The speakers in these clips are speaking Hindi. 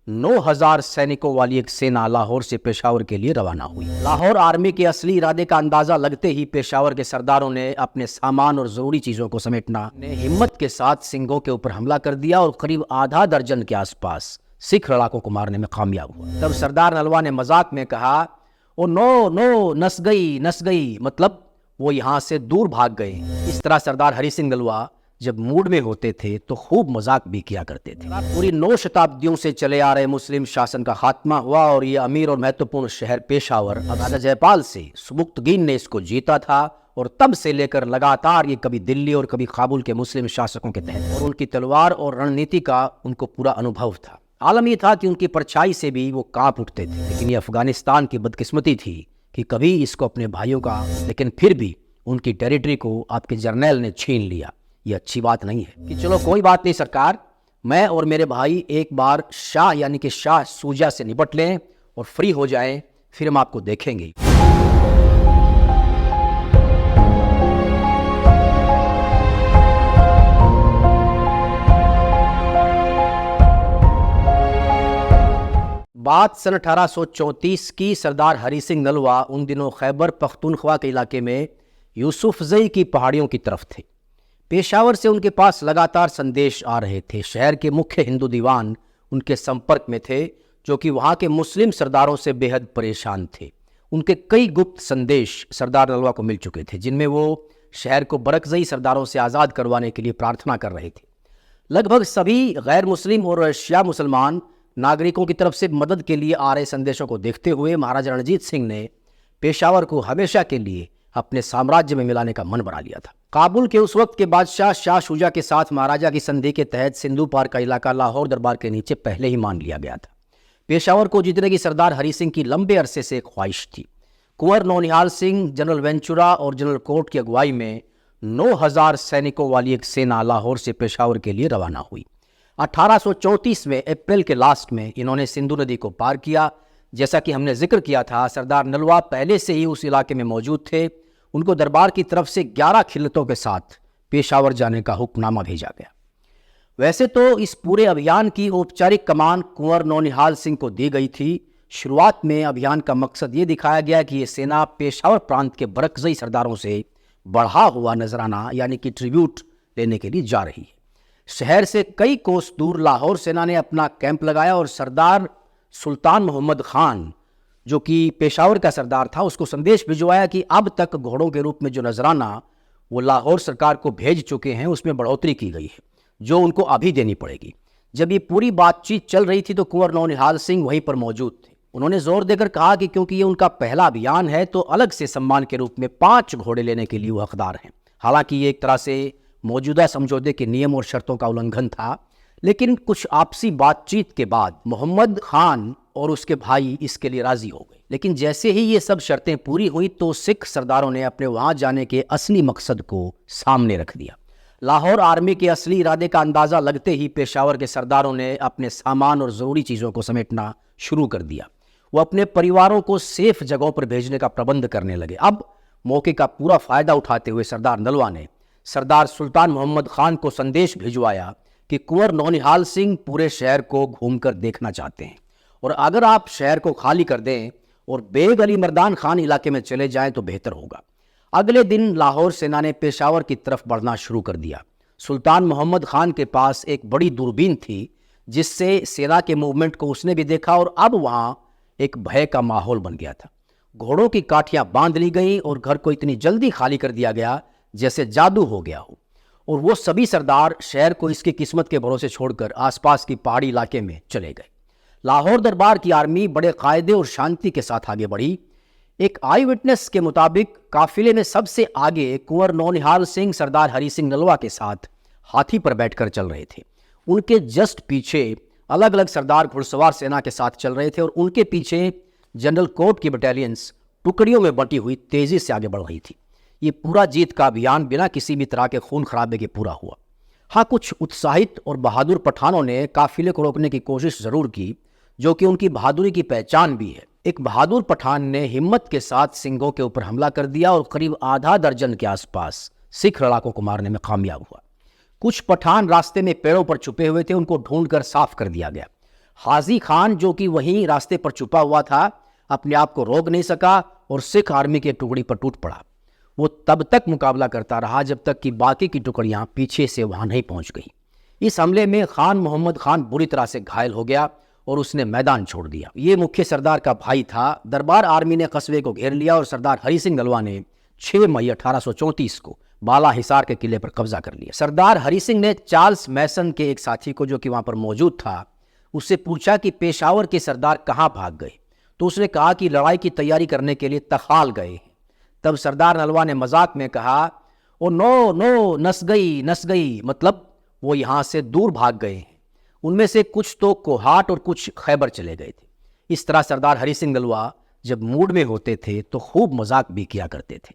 9,000 सैनिकों वाली एक सेना लाहौर से पेशावर के लिए रवाना हुई। लाहौर आर्मी के असली इरादे का अंदाजा लगते ही पेशावर के सरदारों ने अपने सामान और जरूरी चीजों को समेटना हिम्मत के साथ सिंघों के ऊपर हमला कर दिया और करीब आधा दर्जन के आसपास सिख लड़ाकों को मारने में कामयाब हुआ। तब सरदार नलवा ने मजाक में कहा, ओ नो नो नस गई, मतलब वो यहां से दूर भाग गए। इस तरह सरदार हरि सिंह नलवा जब मूड में होते थे तो खूब मजाक भी किया करते थे। पूरी 9 शताब्दियों से चले आ रहे मुस्लिम शासन का खात्मा हुआ और ये अमीर और महत्वपूर्ण शहर पेशावर अब राजा जयपाल से सुबुक्तगीन ने इसको जीता था और तब से लेकर लगातार ये कभी दिल्ली और कभी काबुल के मुस्लिम शासकों के तहत और उनकी तलवार और रणनीति का उनको पूरा अनुभव था। आलम ये था कि उनकी परछाई से भी वो कांप उठते थे। लेकिन ये अफगानिस्तान की बदकिस्मती थी कि कभी इसको अपने भाइयों का, लेकिन फिर भी उनकी टेरिटरी को आपके जर्नैल ने छीन लिया। ये अच्छी बात नहीं है कि चलो कोई बात नहीं सरकार, मैं और मेरे भाई एक बार शाह यानी कि शाह सूजा से निपट लें और फ्री हो जाएं, फिर हम आपको देखेंगे। बात सन 1834 की। सरदार हरि सिंह नलवा उन दिनों खैबर पख्तूनख्वा के इलाके में यूसुफजई की पहाड़ियों की तरफ थे। पेशावर से उनके पास लगातार संदेश आ रहे थे। शहर के मुख्य हिंदू दीवान उनके संपर्क में थे, जो कि वहाँ के मुस्लिम सरदारों से बेहद परेशान थे। उनके कई गुप्त संदेश सरदार नलवा को मिल चुके थे, जिनमें वो शहर को बरकजई सरदारों से आज़ाद करवाने के लिए प्रार्थना कर रहे थे। लगभग सभी गैर मुस्लिम और शिया मुसलमान नागरिकों की तरफ से मदद के लिए आ रहे संदेशों को देखते हुए महाराजा रणजीत सिंह ने पेशावर को हमेशा के लिए अपने साम्राज्य में मिलाने का मन बना लिया था। काबुल के उस वक्त के बादशाह शाह शुजा के साथ महाराजा की संधि के तहत सिंधु पार का इलाका लाहौर दरबार के नीचे पहले ही मान लिया गया था। पेशावर को जीतने की सरदार हरि सिंह की लंबे अरसे से ख्वाहिश थी। कुंवर नौनिहाल सिंह, जनरल वेंचुरा और जनरल कोर्ट की अगुवाई में 9,000 सैनिकों वाली एक सेना लाहौर से पेशावर के लिए रवाना हुई। 1834 में अप्रैल के लास्ट में इन्होंने सिंधु नदी को पार किया। जैसा कि हमने जिक्र किया था, सरदार नलवा पहले से ही उस इलाके में मौजूद थे। उनको दरबार की तरफ से 11 खिलतों के साथ पेशावर जाने का हुक्मनामा भेजा गया। वैसे तो इस पूरे अभियान की औपचारिक कमान कुंवर नौनिहाल सिंह को दी गई थी। शुरुआत में अभियान का मकसद ये दिखाया गया कि ये सेना पेशावर प्रांत के बरकजई सरदारों से बढ़ा हुआ नजराना यानी कि ट्रिब्यूट लेने के लिए जा रही है। शहर से कई कोस दूर लाहौर सेना ने अपना कैंप लगाया और सरदार सुल्तान मोहम्मद खान, जो कि पेशावर का सरदार था, उसको संदेश भिजवाया कि अब तक घोड़ों के रूप में जो नजराना वो लाहौर सरकार को भेज चुके हैं उसमें बढ़ोतरी की गई है, जो उनको अभी देनी पड़ेगी। जब ये पूरी बातचीत चल रही थी तो कुंवर नौनिहाल सिंह वहीं पर मौजूद थे। उन्होंने जोर देकर कहा कि क्योंकि ये उनका पहला अभियान है तो अलग से सम्मान के रूप में 5 घोड़े लेने के लिए वो हकदार हैं। हालांकि ये एक तरह से मौजूदा समझौते के नियम और शर्तों का उल्लंघन था, लेकिन कुछ आपसी बातचीत के बाद मोहम्मद खान और उसके भाई इसके लिए राजी हो गए। लेकिन जैसे ही ये सब शर्तें पूरी हुई तो सिख सरदारों ने अपने वहां जाने के असली मकसद को सामने रख दिया। लाहौर आर्मी के असली इरादे का अंदाजा लगते ही पेशावर के सरदारों ने अपने सामान और जरूरी चीजों को समेटना शुरू कर दिया। वो अपने परिवारों को सेफ जगहों पर भेजने का प्रबंध करने लगे। अब मौके का पूरा फायदा उठाते हुए सरदार नलवा ने सरदार सुल्तान मोहम्मद खान को संदेश भिजवाया कि कुंवर नौनिहाल सिंह पूरे शहर को घूमकर देखना चाहते हैं और अगर आप शहर को खाली कर दें और बेग अली मर्दान खान इलाके में चले जाएं तो बेहतर होगा। अगले दिन लाहौर सेना ने पेशावर की तरफ बढ़ना शुरू कर दिया। सुल्तान मोहम्मद खान के पास एक बड़ी दूरबीन थी जिससे सेना के मूवमेंट को उसने भी देखा और अब वहां एक भय का माहौल बन गया था। घोड़ों की काठियां बांध ली गई और घर को इतनी जल्दी खाली कर दिया गया जैसे जादू हो गया हो। और वो सभी सरदार शहर को इसकी किस्मत के भरोसे छोड़कर आसपास की पहाड़ी इलाके में चले गए। लाहौर दरबार की आर्मी बड़े कायदे और शांति के साथ आगे बढ़ी। एक आई विटनेस के मुताबिक काफिले में सबसे आगे कुंवर नौनिहाल सिंह सरदार हरि सिंह नलवा के साथ हाथी पर बैठकर चल रहे थे। उनके जस्ट पीछे अलग अलग सरदार घुड़सवार सेना के साथ चल रहे थे और उनके पीछे जनरल कोर्ट की बटालियंस टुकड़ियों में बंटी हुई तेजी से आगे बढ़ रही थी। ये पूरा जीत का अभियान बिना किसी भी तरह के खून खराबे के पूरा हुआ। हाँ, कुछ उत्साहित और बहादुर पठानों ने काफिले को रोकने की कोशिश जरूर की, जो कि उनकी बहादुरी की पहचान भी है। एक बहादुर पठान ने हिम्मत के साथ सिंघों के ऊपर हमला कर दिया और करीब आधा दर्जन के आसपास सिख लड़ाकों को मारने में कामयाब हुआ। कुछ पठान रास्ते में पेड़ों पर छुपे हुए थे, उनको ढूंढकर साफ कर दिया गया। हाजी खान जो कि वहीं रास्ते पर छुपा हुआ था, अपने आप को रोक नहीं सका और सिख आर्मी की टुकड़ी पर टूट पड़ा। वो तब तक मुकाबला करता रहा जब तक कि बाकी की टुकड़ियां पीछे से वहां नहीं पहुंच गई। इस हमले में खान मोहम्मद खान बुरी तरह से घायल हो गया और उसने मैदान छोड़ दिया। ये मुख्य सरदार का भाई था। दरबार आर्मी ने कस्बे को घेर लिया और सरदार हरि सिंह नलवा ने 6 मई 1834 को बाला हिसार के किले पर कब्जा कर लिया। सरदार हरि सिंह ने चार्ल्स मैसन के एक साथी को, जो कि वहां पर मौजूद था, उससे पूछा कि पेशावर के सरदार कहाँ भाग गए। तो उसने कहा कि लड़ाई की तैयारी करने के लिए तखाल गए हैं। तब सरदार नलवा ने मजाक में कहा, ओ नो नो, नस गई, मतलब वो यहां से दूर भाग गए हैं। उनमें से कुछ तो कोहाट और कुछ खैबर चले गए थे। इस तरह सरदार हरि सिंह नलवा जब मूड में होते थे तो खूब मजाक भी किया करते थे।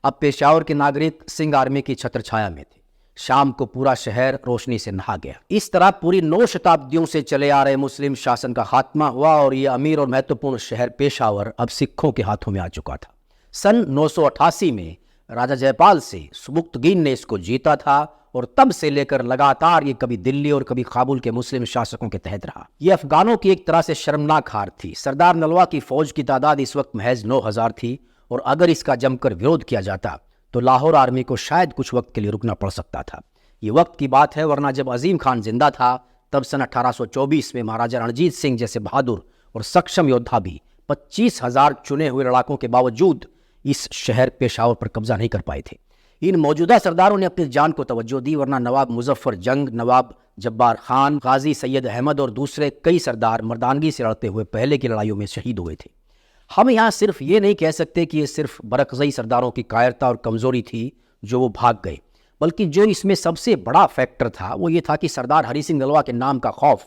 अब पेशावर के नागरिक सिंह आर्मी की छत्रछाया में थे। शाम को पूरा शहर रोशनी से नहा गया। इस तरह पूरी 9 शताब्दियों से चले आ रहे मुस्लिम शासन का खात्मा हुआ और यह अमीर और महत्वपूर्ण शहर पेशावर अब सिखों के हाथों में आ चुका था। सन 988 में राजा जयपाल से सुबुक्तगीन ने इसको जीता था और तब से लेकर लगातार ये कभी दिल्ली और कभी काबुल के मुस्लिम शासकों के तहत रहा। ये अफगानों की एक तरह से शर्मनाक हार थी। सरदार नलवा की फौज की तादाद इस वक्त महज 9000 थी और अगर इसका जमकर विरोध किया जाता तो लाहौर आर्मी को शायद कुछ वक्त के लिए रुकना पड़ सकता था। ये वक्त की बात है, वरना जब अजीम खान जिंदा था तब सन 1824 में महाराजा रणजीत सिंह जैसे बहादुर और सक्षम योद्धा भी 25,000 चुने हुए लड़ाकों के बावजूद इस शहर पेशावर पर कब्जा नहीं कर पाए थे। इन मौजूदा सरदारों ने अपनी जान को तवज्जो दी, वरना नवाब मुजफ्फर जंग, नवाब जब्बार खान, गाजी सैयद अहमद और दूसरे कई सरदार मर्दानगी से लड़ते हुए पहले की लड़ाइयों में शहीद हुए थे। हम यहाँ सिर्फ ये नहीं कह सकते कि ये सिर्फ बरकज़ई सरदारों की कायरता और कमज़ोरी थी जो वो भाग गए, बल्कि जो इसमें सबसे बड़ा फैक्टर था वो ये था कि सरदार हरि सिंह नलवा के नाम का खौफ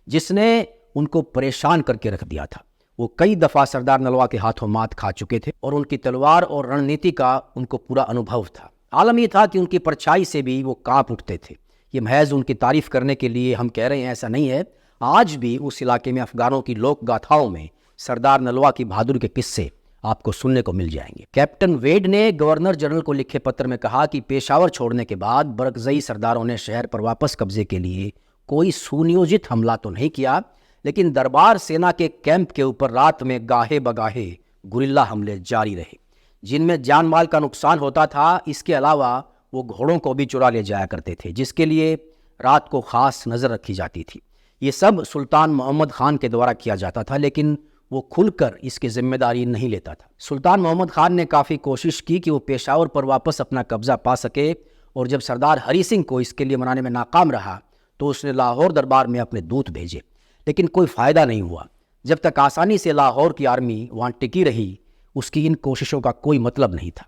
जिसने उनको परेशान करके रख दिया था। वो कई दफ़ा सरदार नलवा के हाथों मात खा चुके थे और उनकी तलवार और रणनीति का उनको पूरा अनुभव था। आलम ये था कि उनकी परछाई से भी वो कांप उठते थे। ये महज उनकी तारीफ करने के लिए हम कह रहे हैं, ऐसा नहीं है। आज भी उस इलाके में अफगानों की लोक गाथाओं में सरदार नलवा की बहादुरी के किस्से आपको सुनने को मिल जाएंगे। कैप्टन वेड ने गवर्नर जनरल को लिखे पत्र में कहा कि पेशावर छोड़ने के बाद बरकज़ई सरदारों ने शहर पर वापस कब्जे के लिए कोई सुनियोजित हमला तो नहीं किया, लेकिन दरबार सेना के कैंप के ऊपर रात में गाहे बगाहे गुरिल्ला हमले जारी रहे, जिनमें जान माल का नुकसान होता था। इसके अलावा वो घोड़ों को भी चुरा ले जाया करते थे, जिसके लिए रात को खास नज़र रखी जाती थी। ये सब सुल्तान मोहम्मद खान के द्वारा किया जाता था, लेकिन वो खुलकर इसकी जिम्मेदारी नहीं लेता था। सुल्तान मोहम्मद खान ने काफ़ी कोशिश की कि वो पेशावर पर वापस अपना कब्जा पा सके, और जब सरदार हरि सिंह को इसके लिए मनाने में नाकाम रहा तो उसने लाहौर दरबार में अपने दूत भेजे, लेकिन कोई फ़ायदा नहीं हुआ। जब तक आसानी से लाहौर की आर्मी वहाँ टिकी रही, उसकी इन कोशिशों का कोई मतलब नहीं था।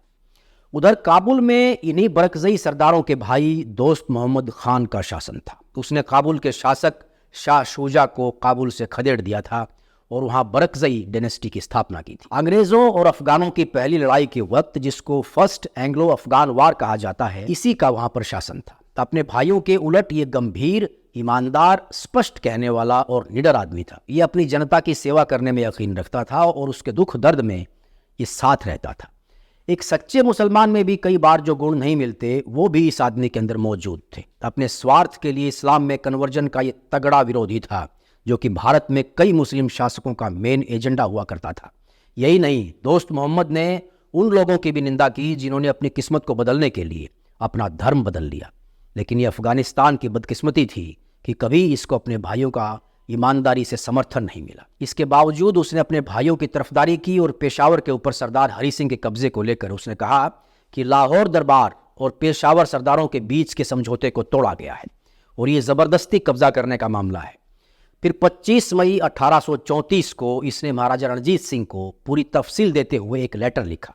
उधर काबुल में इन्हीं बरकज़ई सरदारों के भाई दोस्त मोहम्मद खान का शासन था। उसने काबुल के शासक शाह शुजा को काबुल से खदेड़ दिया था और वहाँ बरकज़ई डायनेस्टी की स्थापना की थी। अंग्रेज़ों और अफगानों की पहली लड़ाई के वक्त, जिसको फर्स्ट एंग्लो अफगान वार कहा जाता है, इसी का वहाँ पर शासन था। तो अपने भाइयों के उलट ये गंभीर, ईमानदार, स्पष्ट कहने वाला और निडर आदमी था। ये अपनी जनता की सेवा करने में यकीन रखता था और उसके दुख दर्द में ये साथ रहता था। एक सच्चे मुसलमान में भी कई बार जो गुण नहीं मिलते वो भी इस आदमी के अंदर मौजूद थे। अपने स्वार्थ के लिए इस्लाम में कन्वर्जन का ये तगड़ा विरोधी था, जो कि भारत में कई मुस्लिम शासकों का मेन एजेंडा हुआ करता था। यही नहीं, दोस्त मोहम्मद ने उन लोगों की भी निंदा की जिन्होंने अपनी किस्मत को बदलने के लिए अपना धर्म बदल लिया। लेकिन ये अफगानिस्तान की बदकिस्मती थी कि कभी इसको अपने भाइयों का ईमानदारी से समर्थन नहीं मिला। इसके बावजूद उसने अपने भाइयों की तरफदारी की और पेशावर के ऊपर सरदार हरि सिंह के कब्जे को लेकर उसने कहा कि लाहौर दरबार और पेशावर सरदारों के बीच के समझौते को तोड़ा गया है और ये ज़बरदस्ती कब्जा करने का मामला है। फिर 25 मई 1834 को इसने महाराजा रणजीत सिंह को पूरी तफसील देते हुए एक लेटर लिखा,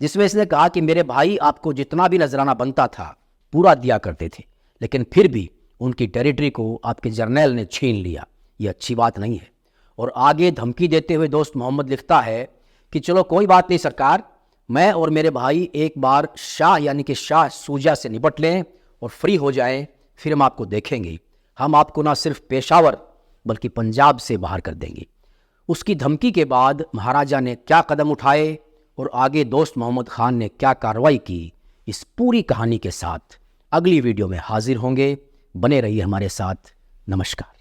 जिसमें इसने कहा कि मेरे भाई आपको जितना भी नजराना बनता था पूरा दिया करते थे, लेकिन फिर भी उनकी टेरिटरी को आपके जर्नैल ने छीन लिया। ये अच्छी बात नहीं है। और आगे धमकी देते हुए दोस्त मोहम्मद लिखता है कि चलो कोई बात नहीं सरकार, मैं और मेरे भाई एक बार शाह यानी कि शाह शुजा से निपट लें और फ्री हो जाएं, फिर हम आपको देखेंगे। हम आपको ना सिर्फ पेशावर बल्कि पंजाब से बाहर कर देंगे। उसकी धमकी के बाद महाराजा ने क्या कदम उठाए और आगे दोस्त मोहम्मद खान ने क्या कार्रवाई की, इस पूरी कहानी के साथ अगली वीडियो में हाजिर होंगे। बने रहिए हमारे साथ। नमस्कार।